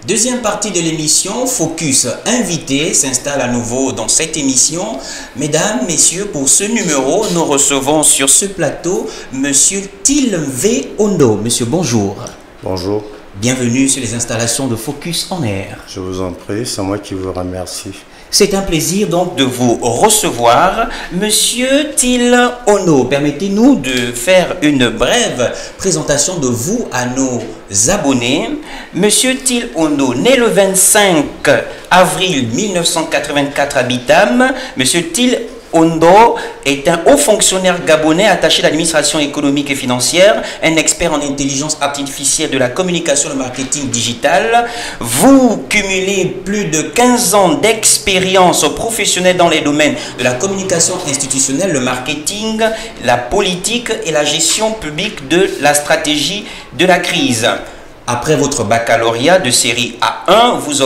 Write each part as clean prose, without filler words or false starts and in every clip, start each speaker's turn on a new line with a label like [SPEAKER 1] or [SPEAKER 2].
[SPEAKER 1] Deuxième partie de l'émission, Focus invité s'installe à nouveau dans cette émission. Mesdames, messieurs, pour ce numéro, nous recevons sur ce plateau Monsieur Tilve Ondo. Monsieur, bonjour.
[SPEAKER 2] Bonjour.
[SPEAKER 1] Bienvenue sur les installations de Focus en Air.
[SPEAKER 2] Je vous en prie, c'est moi qui vous remercie.
[SPEAKER 1] C'est un plaisir donc de vous recevoir. Monsieur Til Ono, permettez-nous de faire une brève présentation de vous à nos abonnés. Monsieur Til Ono, né le 25 avril 1984 à Bitam, Monsieur Til Ondo est un haut fonctionnaire gabonais attaché à l'administration économique et financière, un expert en intelligence artificielle de la communication et le marketing digital. Vous cumulez plus de 15 ans d'expérience professionnelle dans les domaines de la communication institutionnelle, le marketing, la politique et la gestion publique de la stratégie de la crise. Après votre baccalauréat de série A1, vous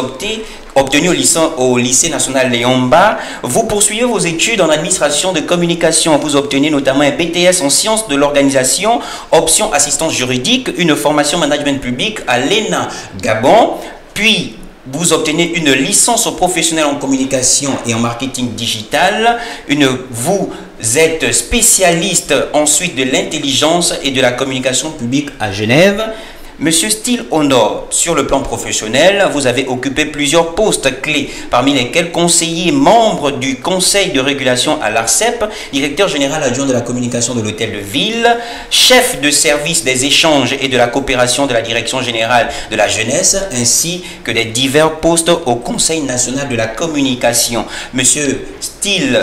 [SPEAKER 1] obtenu au lycée national Léomba, vous poursuivez vos études en administration de communication. Vous obtenez notamment un BTS en sciences de l'organisation, option assistance juridique, une formation management public à l'ENA Gabon, puis vous obtenez une licence professionnelle en communication et en marketing digital. Vous êtes spécialiste ensuite de l'intelligence et de la communication publique à Genève. Monsieur Til Ono, sur le plan professionnel, vous avez occupé plusieurs postes clés, parmi lesquels conseiller membre du conseil de régulation à l'ARCEP, directeur général adjoint de la communication de l'hôtel de ville, chef de service des échanges et de la coopération de la direction générale de la jeunesse, ainsi que des divers postes au conseil national de la communication. Monsieur Til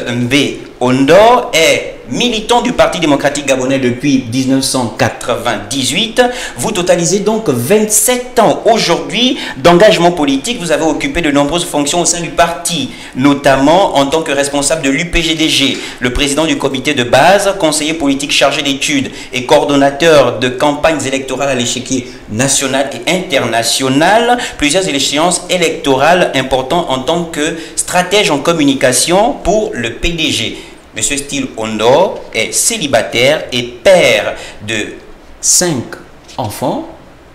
[SPEAKER 1] Ondo est militant du Parti démocratique gabonais depuis 1998. Vous totalisez donc 27 ans aujourd'hui d'engagement politique. Vous avez occupé de nombreuses fonctions au sein du parti, notamment en tant que responsable de l'UPGDG, le président du comité de base, conseiller politique chargé d'études et coordonnateur de campagnes électorales à l'échiquier national et international, plusieurs échéances électorales importantes en tant que stratège en communication pour le PDG. Monsieur Til Ondo est célibataire et père de 5 enfants.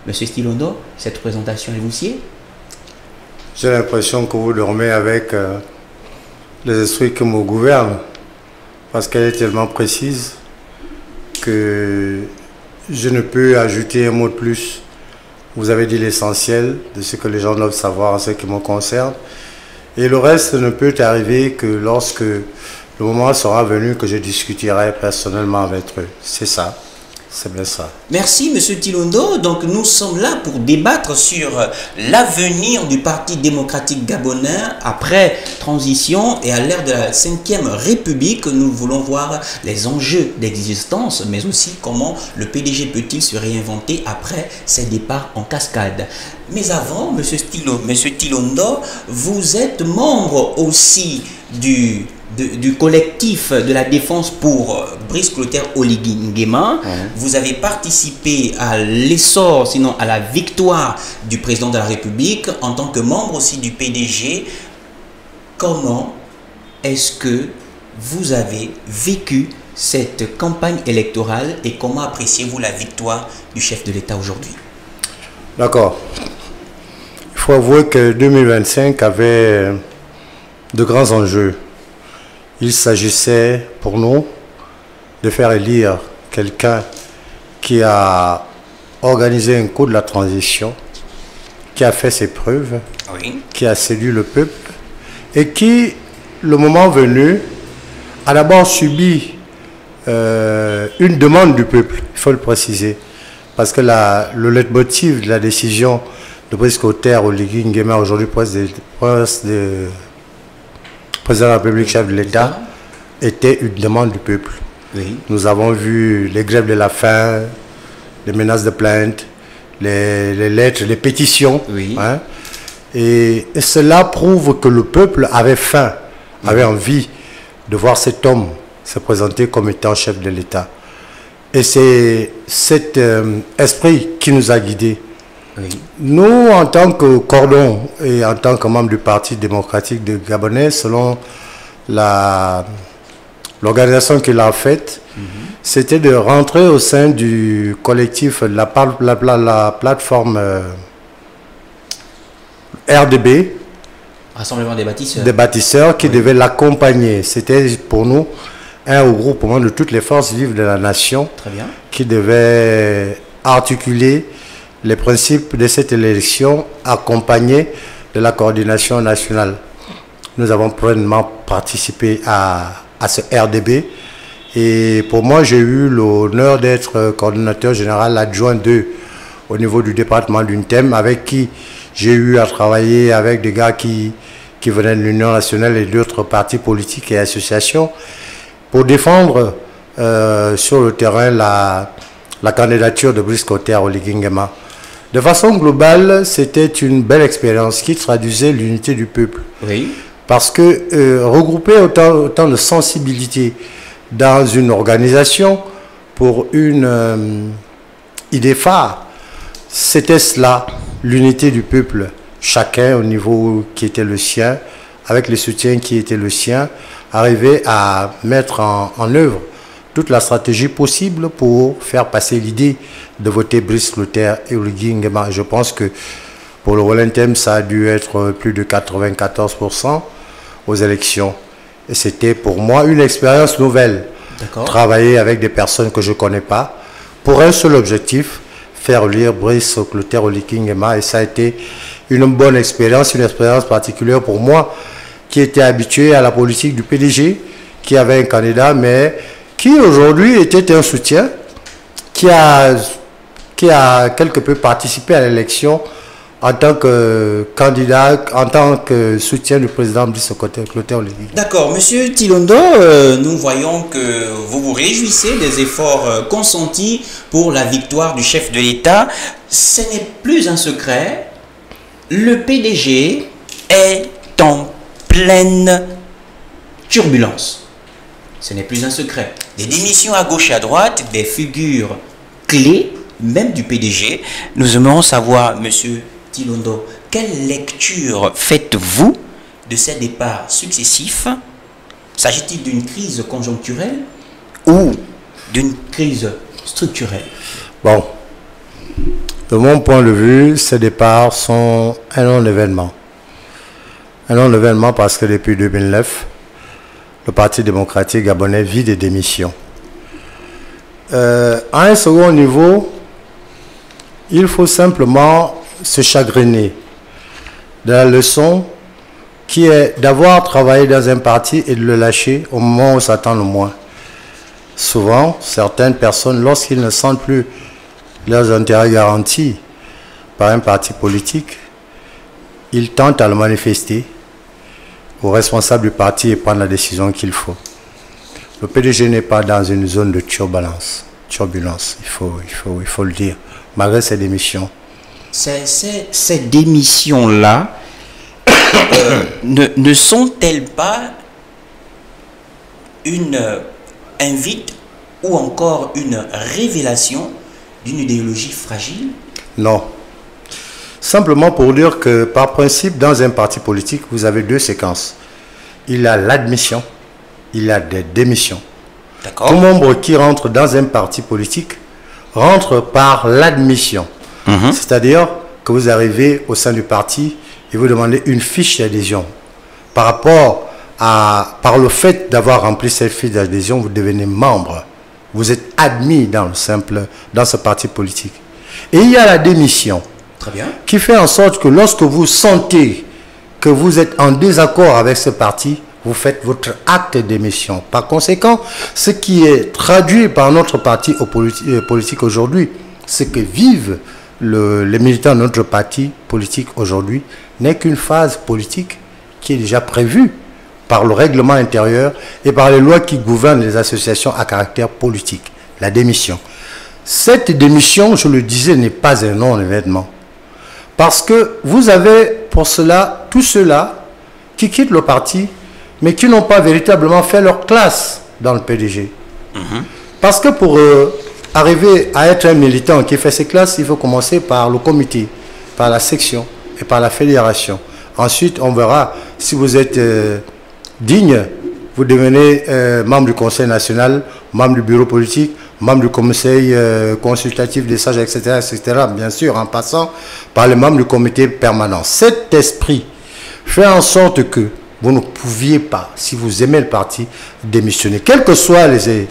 [SPEAKER 1] Monsieur Til Ondo, cette présentation est vous sied?
[SPEAKER 2] J'ai l'impression que vous dormez avec les esprits qui me gouvernent, parce qu'elle est tellement précise que je ne peux ajouter un mot de plus. Vous avez dit l'essentiel de ce que les gens doivent savoir en ce qui me concerne. Et le reste ne peut arriver que lorsque le moment sera venu que je discuterai personnellement avec eux. C'est ça. C'est bien ça.
[SPEAKER 1] Merci, Monsieur Til Ondo. Donc, nous sommes là pour débattre sur l'avenir du Parti démocratique gabonais après transition et à l'ère de la 5e République. Nous voulons voir les enjeux d'existence, mais aussi comment le PDG peut-il se réinventer après ses départs en cascade. Mais avant, Monsieur Til Ondo, vous êtes membre aussi du collectif de la défense pour Brice Clotaire Oligui Nguema. Vous avez participé à l'essor, sinon à la victoire du président de la République en tant que membre aussi du PDG. Comment est-ce que vous avez vécu cette campagne électorale et comment appréciez-vous la victoire du chef de l'État aujourd'hui?
[SPEAKER 2] D'accord. Il faut avouer que 2025 avait de grands enjeux. Il s'agissait pour nous de faire élire quelqu'un qui a organisé un coup de la transition, qui a fait ses preuves, qui a séduit le peuple et qui, le moment venu, a d'abord subi une demande du peuple, il faut le préciser, parce que le leitmotiv de la décision de Brice Clotaire Oligui Nguema, aujourd'hui président de la République, chef de l'État, était une demande du peuple.
[SPEAKER 1] Oui.
[SPEAKER 2] Nous avons vu les grèves de la faim, les menaces de plainte, les lettres, les pétitions.
[SPEAKER 1] Oui.
[SPEAKER 2] Hein, et cela prouve que le peuple avait faim, avait envie de voir cet homme se présenter comme étant chef de l'État. Et c'est cet esprit qui nous a guidés.
[SPEAKER 1] Oui.
[SPEAKER 2] Nous, en tant que cordon et en tant que membre du Parti démocratique de Gabonais, selon l'organisation qu'il a faite, c'était de rentrer au sein du collectif, la plateforme RDB,
[SPEAKER 1] Rassemblement des bâtisseurs.
[SPEAKER 2] Des bâtisseurs qui devaient l'accompagner. C'était pour nous un regroupement de toutes les forces vives de la nation.
[SPEAKER 1] Très bien.
[SPEAKER 2] Qui devait articuler les principes de cette élection accompagnés de la coordination nationale. Nous avons pleinement participé à ce RDB. Et pour moi, j'ai eu l'honneur d'être coordinateur général adjoint 2 au niveau du département d'UNTEM, avec qui j'ai eu à travailler avec des gars qui venaient de l'Union nationale et d'autres partis politiques et associations pour défendre sur le terrain la candidature de Brice Clotaire Oligui Nguema. De façon globale, c'était une belle expérience qui traduisait l'unité du peuple.
[SPEAKER 1] Oui.
[SPEAKER 2] Parce que regrouper autant de sensibilité dans une organisation pour une idée phare, c'était cela, l'unité du peuple. Chacun au niveau qui était le sien, avec les soutiens qui étaient le sien, arrivait à mettre en œuvre toute la stratégie possible pour faire passer l'idée de voter Brice Clotaire et Oligui Nguema. Je pense que pour le Welentem, ça a dû être plus de 94% aux élections. Et c'était pour moi une expérience nouvelle. Travailler avec des personnes que je ne connais pas pour un seul objectif, faire lire Brice Clotaire Oligui Nguema. Et ça a été une bonne expérience, une expérience particulière pour moi qui était habitué à la politique du PDG, qui avait un candidat, mais qui aujourd'hui était un soutien, qui a quelque peu participé à l'élection en tant que candidat, en tant que soutien du président Brice Clotaire Oligui.
[SPEAKER 1] D'accord, Monsieur Tilondo, nous voyons que vous vous réjouissez des efforts consentis pour la victoire du chef de l'État. Ce n'est plus un secret, le PDG est en pleine turbulence. Ce n'est plus un secret. Des démissions à gauche et à droite, des figures clés, même du PDG. Nous aimerions savoir, Monsieur Tilondo, quelle lecture faites-vous de ces départs successifs? S'agit-il d'une crise conjoncturelle ou d'une crise structurelle?
[SPEAKER 2] Bon, de mon point de vue, ces départs sont un non-événement. Un non-événement parce que depuis 2009, le Parti démocratique gabonais vit des démissions. À un second niveau, il faut simplement se chagriner de la leçon qui est d'avoir travaillé dans un parti et de le lâcher au moment où ça attend le moins. Souvent, certaines personnes, lorsqu'ils ne sentent plus leurs intérêts garantis par un parti politique, ils tentent à le manifester aux responsables du parti et prendre la décision qu'il faut. Le PDG n'est pas dans une zone de turbulence, il faut le dire, malgré ces démissions.
[SPEAKER 1] Ces démissions-là ne sont-elles pas une invite ou encore une révélation d'une idéologie fragile?
[SPEAKER 2] Non. Simplement pour dire que par principe, dans un parti politique, vous avez 2 séquences. Il y a l'admission, il y a des démissions. Tout membre qui rentre dans un parti politique rentre par l'admission. C'est-à-dire que vous arrivez au sein du parti et vous demandez une fiche d'adhésion. Par le fait d'avoir rempli cette fiche d'adhésion, vous devenez membre. Vous êtes admis dans ce parti politique. Et il y a la démission.
[SPEAKER 1] Très bien.
[SPEAKER 2] Qui fait en sorte que lorsque vous sentez que vous êtes en désaccord avec ce parti, vous faites votre acte de démission. Par conséquent, ce qui est traduit par notre parti politique aujourd'hui, ce que vivent les militants de notre parti politique aujourd'hui, n'est qu'une phase politique qui est déjà prévue par le règlement intérieur et par les lois qui gouvernent les associations à caractère politique. La démission. Cette démission, je le disais, n'est pas un non-événement. Parce que vous avez pour cela tous ceux-là qui quittent le parti, mais qui n'ont pas véritablement fait leur classe dans le PDG. Parce que pour arriver à être un militant qui fait ses classes, il faut commencer par le comité, par la section et par la fédération. Ensuite, on verra si vous êtes digne, vous devenez membre du Conseil national, membre du bureau politique, membres du conseil consultatif des sages, etc., etc., bien sûr, en passant par les membres du comité permanent. Cet esprit fait en sorte que vous ne pouviez pas, si vous aimez le parti, démissionner, quelles que soient les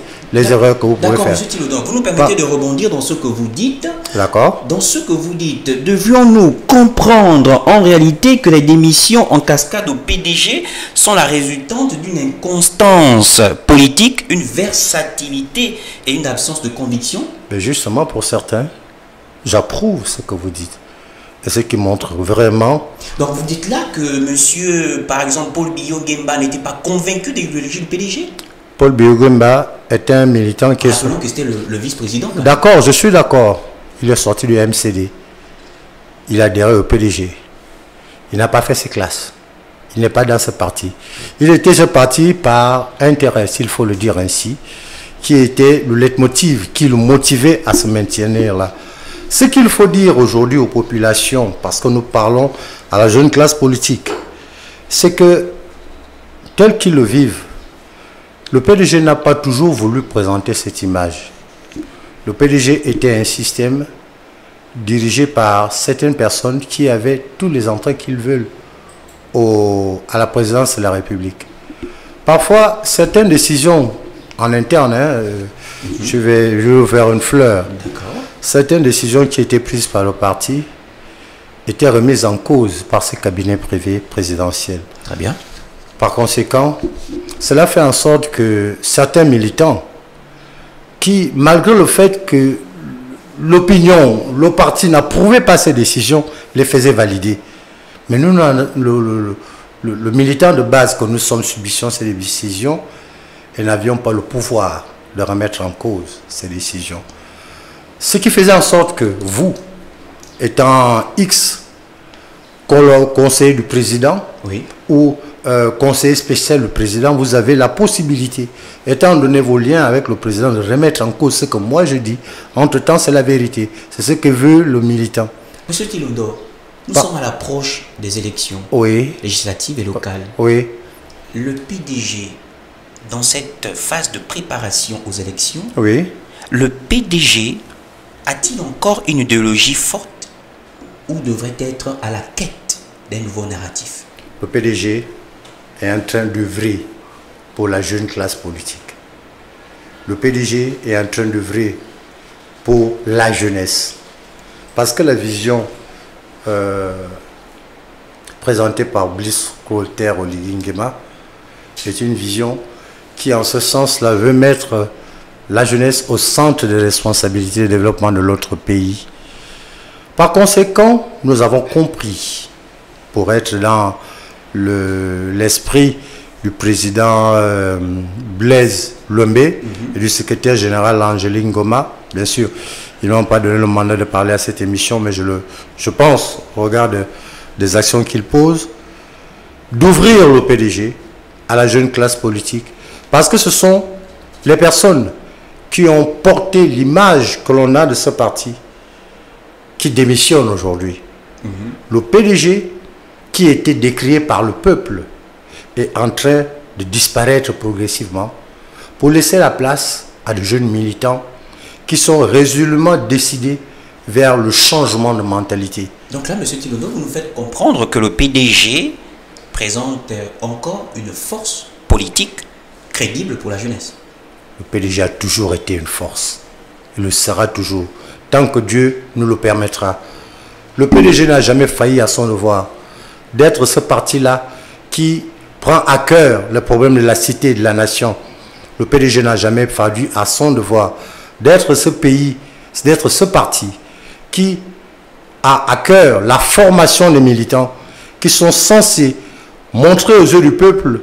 [SPEAKER 2] erreurs que vous pouvez faire.
[SPEAKER 1] D'accord, M. Thilaudon, vous nous permettez de rebondir dans ce que vous dites.
[SPEAKER 2] D'accord.
[SPEAKER 1] Dans ce que vous dites, devions-nous comprendre en réalité que les démissions en cascade au PDG sont la résultante d'une inconstance politique, une versatilité et une absence de conviction?
[SPEAKER 2] Mais justement, pour certains, j'approuve ce que vous dites. Et ce qui montre vraiment...
[SPEAKER 1] Donc vous dites là que monsieur, par exemple, Paul Biya-Ogemba n'était pas convaincu de l'idéologie du PDG?
[SPEAKER 2] Paul Biya-Ogemba était un militant qui est...
[SPEAKER 1] Rappelons que c'était le vice-président.
[SPEAKER 2] D'accord, je suis d'accord. Il est sorti du MCD. Il a adhéré au PDG. Il n'a pas fait ses classes. Il n'est pas dans ce parti. Il était ce parti par intérêt, s'il faut le dire ainsi, qui était le leitmotiv, qui le motivait à se maintenir là. Ce qu'il faut dire aujourd'hui aux populations, parce que nous parlons à la jeune classe politique, c'est que, tel qu'ils le vivent, le PDG n'a pas toujours voulu présenter cette image. Le PDG était un système dirigé par certaines personnes qui avaient tous les entrées qu'ils veulent à la présidence de la République. Parfois, certaines décisions en interne, je vais vous faire une fleur. Certaines décisions qui étaient prises par le parti étaient remises en cause par ces cabinets privés présidentiels.
[SPEAKER 1] Très bien.
[SPEAKER 2] Par conséquent, cela fait en sorte que certains militants qui, malgré le fait que l'opinion, le parti n'approuvait pas ces décisions, les faisaient valider. Mais nous, le militant de base que nous sommes subissions ces décisions et n'avions pas le pouvoir de remettre en cause ces décisions. Ce qui faisait en sorte que vous, étant X, conseiller du président,
[SPEAKER 1] oui,
[SPEAKER 2] ou conseiller spécial du président, vous avez la possibilité, étant donné vos liens avec le président, de remettre en cause ce que moi je dis. Entre-temps, c'est la vérité. C'est ce que veut le militant.
[SPEAKER 1] Monsieur Thilaudon, nous sommes à l'approche des élections législatives et locales.
[SPEAKER 2] Oui.
[SPEAKER 1] Le PDG, dans cette phase de préparation aux élections, le PDG a-t-il encore une idéologie forte ou devrait être à la quête d'un nouveau narratif?
[SPEAKER 2] Le PDG est en train d'œuvrer pour la jeune classe politique. Le PDG est en train d'œuvrer pour la jeunesse. Parce que la vision présentée par Bliss Colter Oligui Nguema est une vision qui, en ce sens-là, veut mettre la jeunesse au centre des responsabilités de développement de notre pays. Par conséquent, nous avons compris, pour être dans l'esprit du président Blaise Lombe et du secrétaire général Angéline Ngoma, bien sûr, ils n'ont pas donné le mandat de parler à cette émission, mais je pense, au regard des actions qu'ils posent, d'ouvrir le PDG à la jeune classe politique, parce que ce sont les personnes qui ont porté l'image que l'on a de ce parti qui démissionnent aujourd'hui. Le PDG, qui était décrié par le peuple, est en train de disparaître progressivement pour laisser la place à de jeunes militants qui sont résolument décidés vers le changement de mentalité.
[SPEAKER 1] Donc là, M. Thilaudon, vous nous faites comprendre que le PDG présente encore une force politique crédible pour la jeunesse.
[SPEAKER 2] Le PDG a toujours été une force. Il le sera toujours, tant que Dieu nous le permettra. Le PDG n'a jamais failli à son devoir d'être ce parti-là qui prend à cœur le problème de la cité et de la nation. Le PDG n'a jamais failli à son devoir d'être ce pays, d'être ce parti qui a à cœur la formation des militants qui sont censés montrer aux yeux du peuple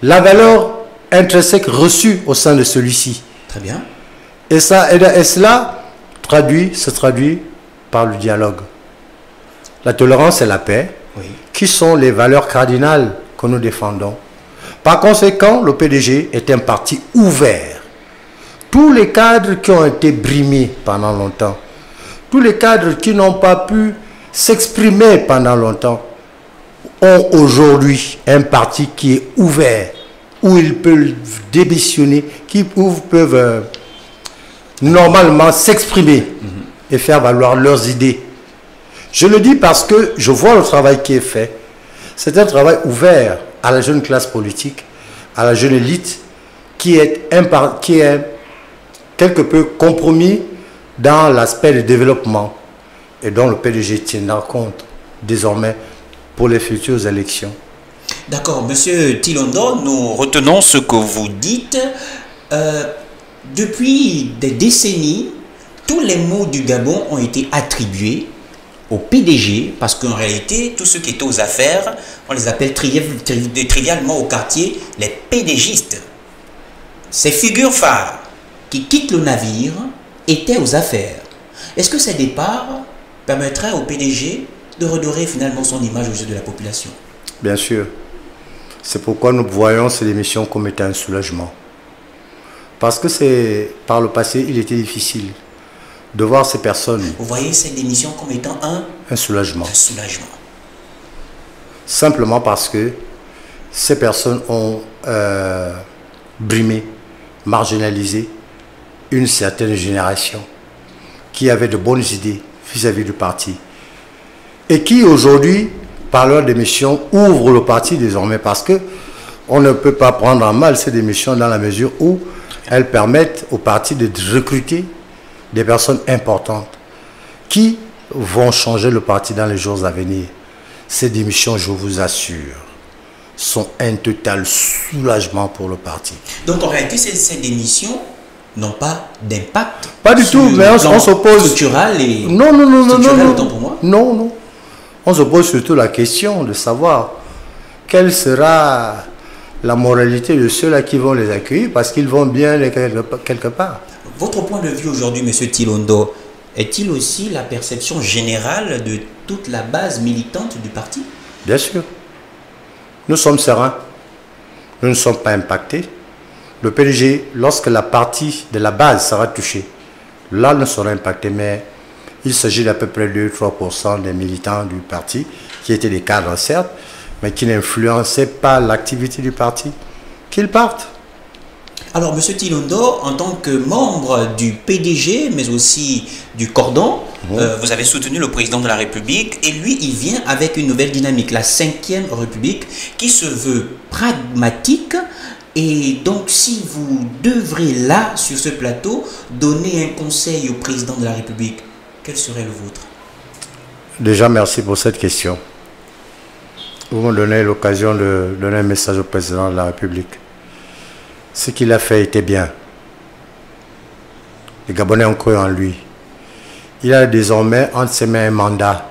[SPEAKER 2] la valeur intrinsèque reçue au sein de celui-ci.
[SPEAKER 1] Très bien.
[SPEAKER 2] Et cela se traduit par le dialogue. La tolérance et la paix, qui sont les valeurs cardinales que nous défendons. Par conséquent, le PDG est un parti ouvert. Tous les cadres qui ont été brimés pendant longtemps, tous les cadres qui n'ont pas pu s'exprimer pendant longtemps, ont aujourd'hui un parti qui est ouvert, où ils peuvent démissionner, où ils peuvent normalement s'exprimer et faire valoir leurs idées. Je le dis parce que je vois le travail qui est fait. C'est un travail ouvert à la jeune classe politique, à la jeune élite, qui est quelque peu compromis dans l'aspect du développement et dont le PDG tiendra compte désormais pour les futures élections.
[SPEAKER 1] D'accord, Monsieur Tilondo, nous retenons ce que vous dites. Depuis des décennies, tous les mots du Gabon ont été attribués au PDG, parce qu'en réalité, tous ceux qui étaient aux affaires, on les appelle trivialement au quartier les PDGistes. Ces figures phares qui quittent le navire étaient aux affaires. Est-ce que ces départs permettraient au PDG de redorer finalement son image aux yeux de la population?
[SPEAKER 2] Bien sûr. C'est pourquoi nous voyons ces démissions comme étant un soulagement. Parce que par le passé, il était difficile de voir ces personnes.
[SPEAKER 1] Vous voyez ces démissions comme étant
[SPEAKER 2] un soulagement.
[SPEAKER 1] Un soulagement.
[SPEAKER 2] Simplement parce que ces personnes ont brimé, marginalisé une certaine génération qui avait de bonnes idées vis-à-vis du parti et qui aujourd'hui, par leur démission, ouvrent le parti désormais, parce que on ne peut pas prendre en mal ces démissions dans la mesure où elles permettent au parti de recruter des personnes importantes qui vont changer le parti dans les jours à venir. Ces démissions, je vous assure, sont un total soulagement pour le parti.
[SPEAKER 1] Donc en réalité, ces démissions n'ont pas d'impact.
[SPEAKER 2] Pas du tout, mais on s'oppose.
[SPEAKER 1] Structural et
[SPEAKER 2] non,
[SPEAKER 1] autant pour moi.
[SPEAKER 2] Non. On se pose surtout la question de savoir quelle sera la moralité de ceux-là qui vont les accueillir, parce qu'ils vont bien quelque part.
[SPEAKER 1] Votre point de vue aujourd'hui, M. Tilondo, est-il aussi la perception générale de toute la base militante du parti?
[SPEAKER 2] Bien sûr. Nous sommes sereins. Nous ne sommes pas impactés. Le PDG, lorsque la partie de la base sera touchée, là, nous serons impactés, mais il s'agit d'à peu près 2-3% des militants du parti, qui étaient des cadres certes, mais qui n'influençaient pas l'activité du parti, qu'ils partent.
[SPEAKER 1] Alors, M. Tilondo, en tant que membre du PDG, mais aussi du cordon, vous avez soutenu le président de la République, et lui, il vient avec une nouvelle dynamique, la 5e République, qui se veut pragmatique. Et donc, si vous devrez là, sur ce plateau, donner un conseil au président de la République, quel serait le vôtre?
[SPEAKER 2] Déjà, merci pour cette question. Vous me donnez l'occasion de donner un message au président de la République. Ce qu'il a fait était bien. Les Gabonais ont cru en lui. Il a désormais entre ses mains un mandat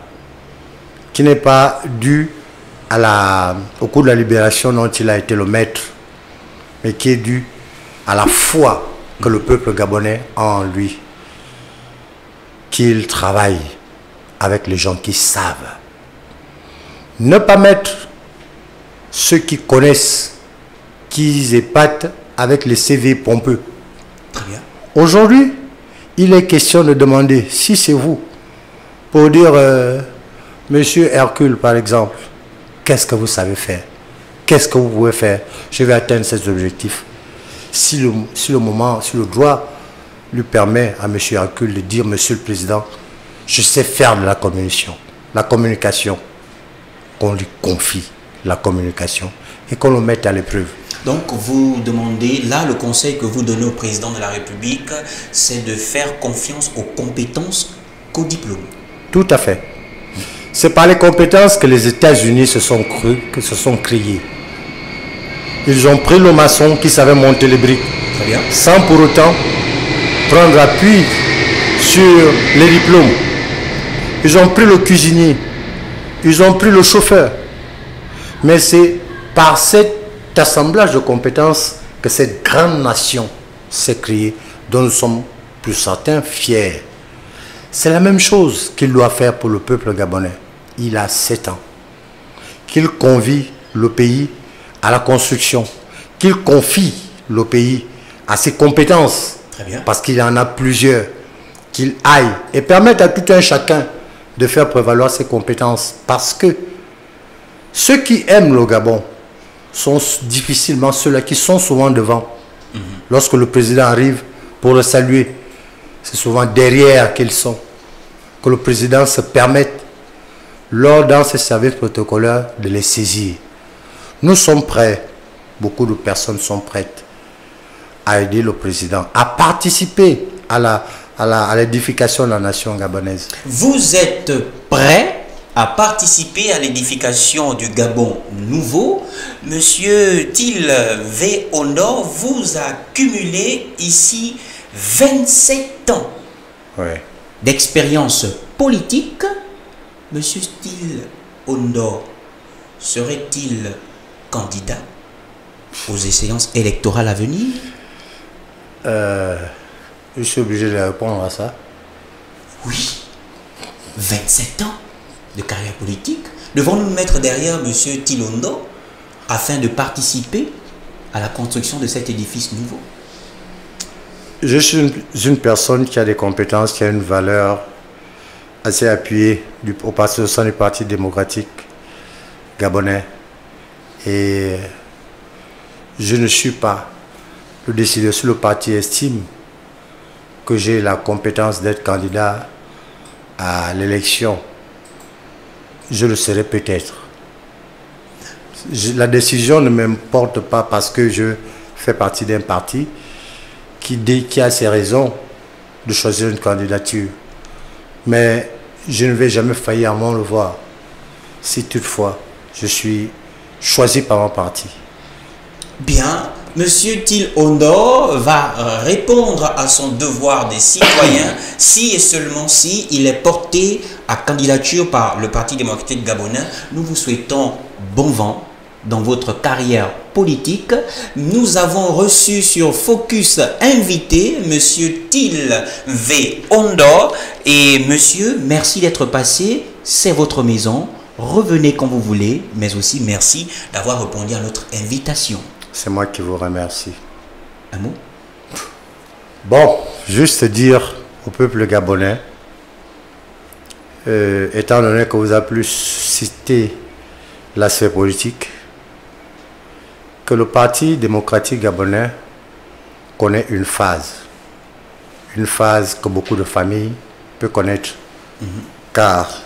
[SPEAKER 2] qui n'est pas dû au cours de la libération dont il a été le maître, mais qui est dû à la foi que le peuple gabonais a en lui. Qu'il travaille avec les gens qui savent. Ne pas mettre ceux qui connaissent, qui épatent avec les CV pompeux.
[SPEAKER 1] Très bien.
[SPEAKER 2] Aujourd'hui, il est question de demander, si c'est vous, pour dire, Monsieur Hercule par exemple, qu'est-ce que vous savez faire? Qu'est-ce que vous pouvez faire? Je vais atteindre ces objectifs. Si le droit lui permet à M. Hercule de dire, Monsieur le Président, je sais faire de la communication, qu'on lui confie la communication et qu'on le mette à l'épreuve.
[SPEAKER 1] Donc vous demandez, là le conseil que vous donnez au président de la République, c'est de faire confiance aux compétences qu'aux diplômes.
[SPEAKER 2] Tout à fait. C'est par les compétences que les États-Unis se sont créés. Ils ont pris le maçon qui savait monter les briques.
[SPEAKER 1] Très bien.
[SPEAKER 2] Sans pour autant prendre appui sur les diplômes. Ils ont pris le cuisinier. Ils ont pris le chauffeur. Mais c'est par cet assemblage de compétences que cette grande nation s'est créée, dont nous sommes plus certains fiers. C'est la même chose qu'il doit faire pour le peuple gabonais. Il a 7 ans. Qu'il convie le pays à la construction. Qu'il confie le pays à ses compétences.
[SPEAKER 1] Très bien.
[SPEAKER 2] Parce qu'il y en a plusieurs. Qu'il aille et permette à tout un chacun de faire prévaloir ses compétences. Parce que ceux qui aiment le Gabon sont difficilement ceux-là qui sont souvent devant. Lorsque le président arrive pour le saluer, c'est souvent derrière qu'ils sont. Que le président se permette, lors dans ses services protocolaires, de les saisir. Nous sommes prêts, beaucoup de personnes sont prêtes à aider le président, à participer à l'édification de la nation gabonaise.
[SPEAKER 1] Vous êtes prêt à participer à l'édification du Gabon nouveau. Monsieur Till V. Ondo vous a cumulé ici 27 ans d'expérience politique. Monsieur Till Ondo serait-il candidat aux échéances électorales à venir?
[SPEAKER 2] Je suis obligé de répondre à ça.
[SPEAKER 1] Oui, 27 ans de carrière politique. Devons-nous nous mettre derrière M. Till Ondo afin de participer à la construction de cet édifice nouveau?
[SPEAKER 2] Je suis une personne qui a des compétences, qui a une valeur assez appuyée au sein du Parti démocratique gabonais. Et je ne suis pas le décideur. Si le parti estime que j'ai la compétence d'être candidat à l'élection, je le serai peut-être. La décision ne m'importe pas parce que je fais partie d'un parti qui a ses raisons de choisir une candidature. Mais je ne vais jamais faillir à mon devoir si toutefois je suis choisi par mon parti.
[SPEAKER 1] Bien, Monsieur Till Ondo va répondre à son devoir des citoyens si et seulement si il est porté à candidature par le Parti démocratique gabonais. Nous vous souhaitons bon vent dans votre carrière politique. Nous avons reçu sur Focus invité Monsieur Till V. Ondo. Et monsieur, merci d'être passé. C'est votre maison. Revenez quand vous voulez, mais aussi merci d'avoir répondu à notre invitation.
[SPEAKER 2] C'est moi qui vous remercie.
[SPEAKER 1] Un mot?
[SPEAKER 2] Bon, juste dire au peuple gabonais, étant donné que vous avez plus cité l'aspect politique, que le Parti démocratique gabonais connaît une phase que beaucoup de familles peuvent connaître. Car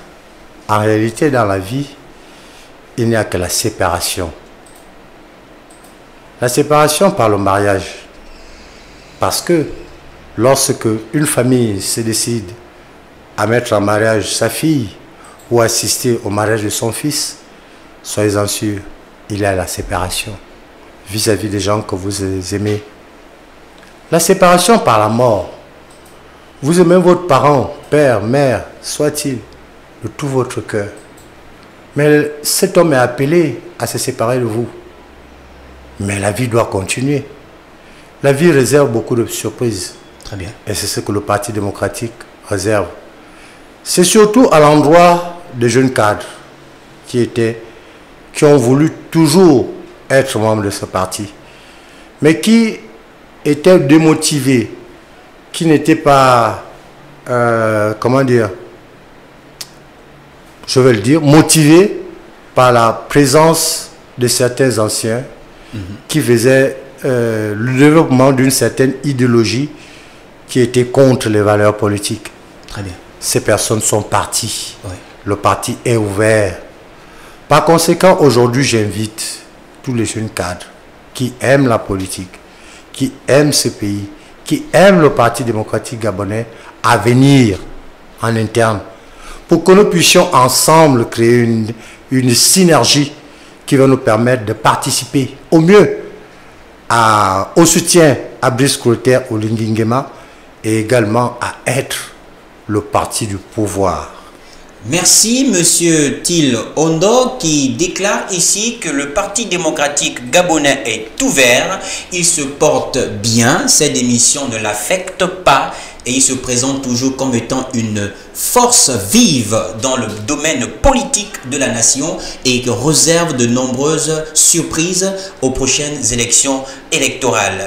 [SPEAKER 2] en réalité, dans la vie, il n'y a que la séparation. La séparation par le mariage. Parce que lorsque une famille se décide à mettre en mariage sa fille ou assister au mariage de son fils, soyez-en sûrs, il y a la séparation vis-à-vis des gens que vous aimez. La séparation par la mort. Vous aimez votre parent, père, mère, soit-il, de tout votre cœur. Mais cet homme est appelé à se séparer de vous. Mais la vie doit continuer. La vie réserve beaucoup de surprises.
[SPEAKER 1] Très bien.
[SPEAKER 2] Et c'est ce que le Parti démocratique réserve. C'est surtout à l'endroit des jeunes cadres qui ont voulu toujours être membres de ce parti, mais qui étaient démotivés, qui n'étaient pas, comment dire, je vais le dire, motivés par la présence de certains anciens qui faisaient le développement d'une certaine idéologie qui était contre les valeurs politiques.
[SPEAKER 1] Très bien.
[SPEAKER 2] Ces personnes sont parties.
[SPEAKER 1] Oui.
[SPEAKER 2] Le parti est ouvert. Par conséquent, aujourd'hui, j'invite tous les jeunes cadres qui aiment la politique, qui aiment ce pays, qui aiment le Parti démocratique gabonais à venir en interne pour que nous puissions ensemble créer une synergie qui va nous permettre de participer au mieux au soutien à Brice Clotaire au Lingingema et également à être le parti du pouvoir.
[SPEAKER 1] Merci Monsieur Till Ondo qui déclare ici que le Parti démocratique gabonais est ouvert, il se porte bien, cette démission ne l'affecte pas et il se présente toujours comme étant une force vive dans le domaine politique de la nation et réserve de nombreuses surprises aux prochaines élections électorales.